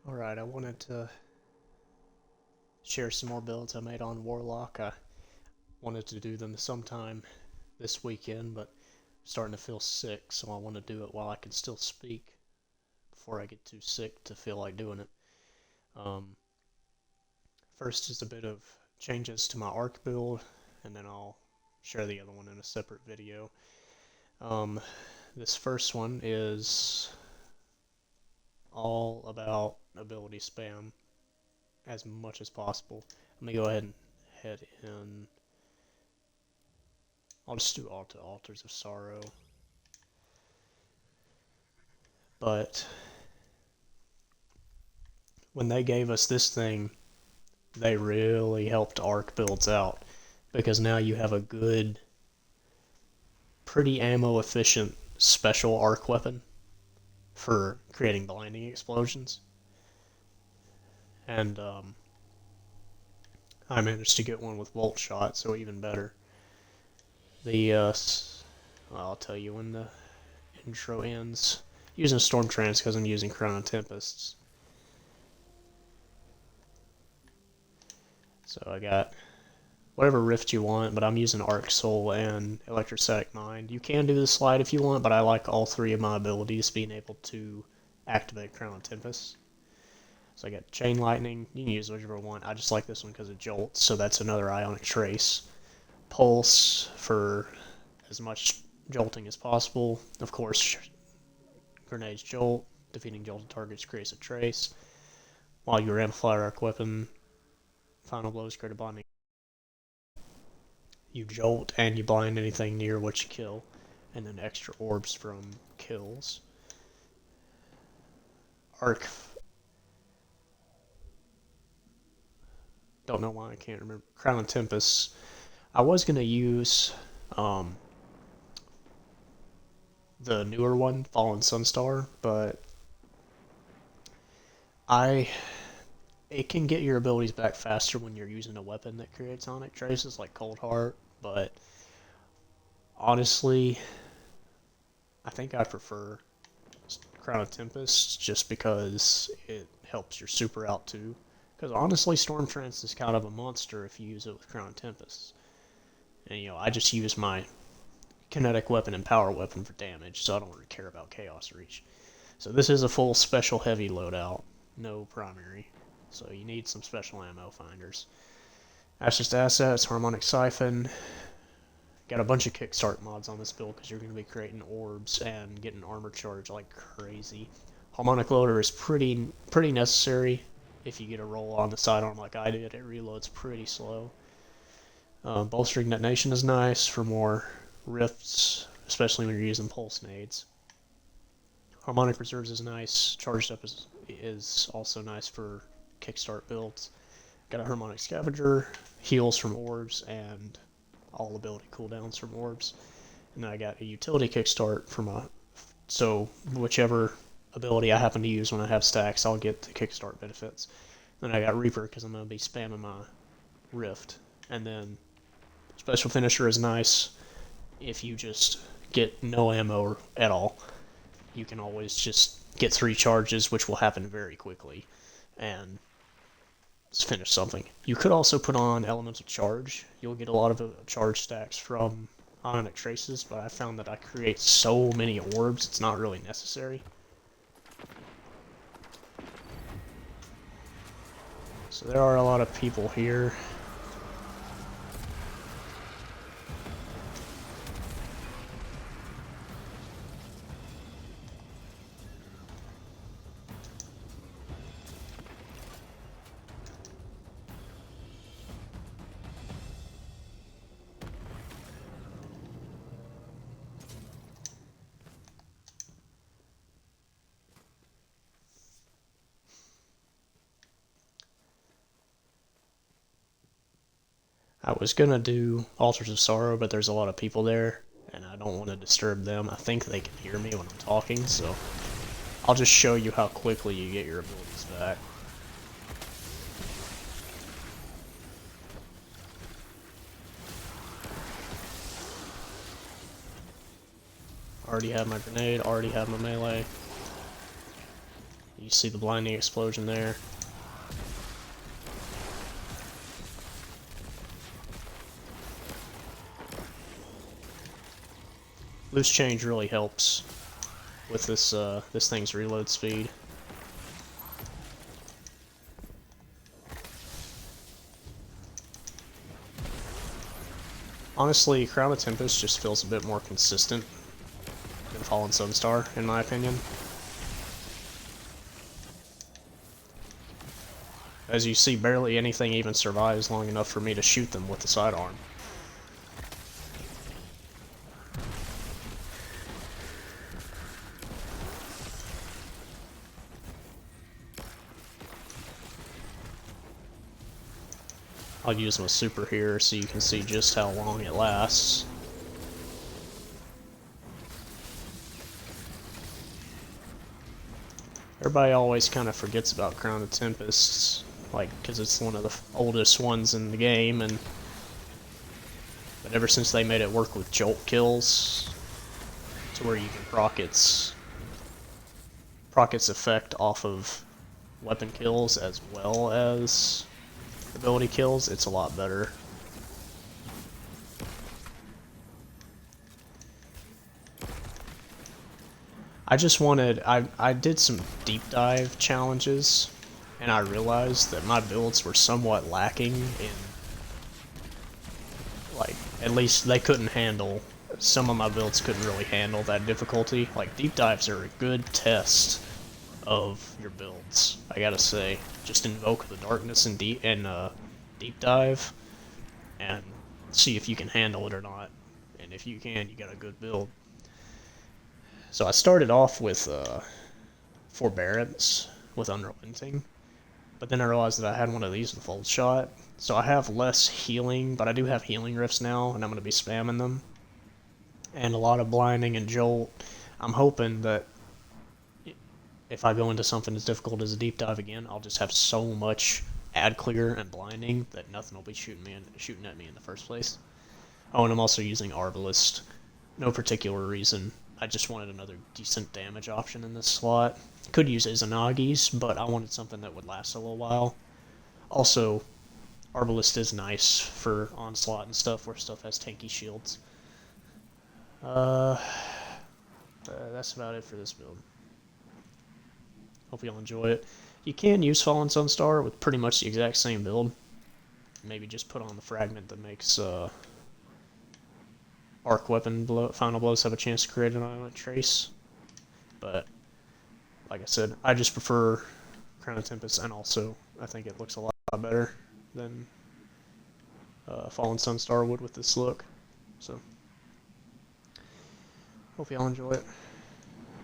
Alright, I wanted to share some more builds I made on Warlock. I wanted to do them sometime this weekend, but I'm starting to feel sick, so I want to do it while I can still speak before I get too sick to feel like doing it. Um, First is a bit of changes to my arc build, and then I'll share the other one in a separate video. Um, this first one is all about ability spam as much as possible. Let me go ahead and head in. I'll just do Altars of Sorrow. But when they gave us this thing, they really helped arc builds out, because now you have a good, pretty ammo efficient special arc weapon for creating blinding explosions. And I managed to get one with Volt Shot, so even better. Well, I'll tell you when the intro ends. Using Storm Trance because I'm using Crown and Tempests. So I got whatever rift you want, but I'm using Arc Soul and Electrostatic Mind. You can do the slide if you want, but I like all three of my abilities being able to activate Crown and Tempest. So I got Chain Lightning. You can use whichever one. I just like this one because it jolts, so that's another Ionic Trace. Pulse for as much jolting as possible. Of course, Grenades jolt. Defeating jolted targets creates a trace. While your Amplifier Arc weapon Final Blows create a blinding. You jolt and you blind anything near what you kill, and then extra orbs from kills. Arc. Don't know why I can't remember. Crown and Tempest. I was gonna use the newer one, Fallen Sunstar, but it can get your abilities back faster when you're using a weapon that creates Ionic Traces, like Cold Heart, but honestly, I think I prefer Crown of Tempest just because it helps your super out too. Because honestly, Storm Trance is kind of a monster if you use it with Crown of Tempest. And I just use my kinetic weapon and power weapon for damage, so I don't really care about Chaos Reach. So this is a full special heavy loadout, no primary. So you need some special ammo finders. Ashes to Assets, Harmonic Siphon. Got a bunch of kickstart mods on this build because you're going to be creating orbs and getting armor charge like crazy. Harmonic Loader is pretty necessary if you get a roll on the sidearm like I did. It reloads pretty slow. Bolstering Detonation is nice for more rifts, especially when you're using pulse nades. Harmonic Reserves is nice. Charged Up is also nice for kickstart builds. Got a Harmonic Scavenger, heals from orbs, and all ability cooldowns from orbs. And then I got a utility kickstart for so whichever ability I happen to use when I have stacks, I'll get the kickstart benefits. Then I got Reaper because I'm going to be spamming my Rift. And then Special Finisher is nice if you just get no ammo at all. You can always just get 3 charges, which will happen very quickly, and finish something. You could also put on Elemental Charge. You'll get a lot of charge stacks from Ionic Traces, but I found that I create so many orbs, it's not really necessary. So there are a lot of people here. I was gonna do Altars of Sorrow, but there's a lot of people there, and I don't want to disturb them. I think they can hear me when I'm talking, so I'll just show you how quickly you get your abilities back. Already have my grenade, already have my melee. You see the blinding explosion there. Loose change really helps with this this thing's reload speed. Honestly, Crown of Tempest just feels a bit more consistent than Fallen Sunstar, in my opinion. As you see, barely anything even survives long enough for me to shoot them with the sidearm. I'll use my super here so you can see just how long it lasts. Everybody always kind of forgets about Crown of Tempests, like, because it's one of the oldest ones in the game, but ever since they made it work with jolt kills, to where you can proc its effect off of weapon kills as well as ability kills, it's a lot better. I just wanted, I did some deep dive challenges, and I realized that my builds were somewhat lacking in, like, at least they couldn't handle, some of my builds couldn't really handle that difficulty. Like, deep dives are a good test of your builds, I gotta say. Just invoke the darkness and deep dive, and see if you can handle it or not. And if you can, you got a good build. So I started off with Forbearance with Unrelenting, but then I realized that I had one of these with Fold Shot. So I have less healing, but I do have healing rifts now, and I'm going to be spamming them. And a lot of blinding and jolt. I'm hoping that if I go into something as difficult as a deep dive again, I'll just have so much ad clear and blinding that nothing will be shooting at me in the first place. Oh, and I'm also using Arbalist. No particular reason. I just wanted another decent damage option in this slot. Could use Izanagi's, but I wanted something that would last a little while. Also, Arbalist is nice for onslaught and stuff where stuff has tanky shields. That's about it for this build. Hope y'all enjoy it. You can use Fallen Sunstar with pretty much the exact same build. Maybe just put on the fragment that makes arc weapon final blows have a chance to create an island trace. But like I said, I just prefer Crown of Tempest, and also I think it looks a lot better than Fallen Sunstar would with this look. So hope y'all enjoy it.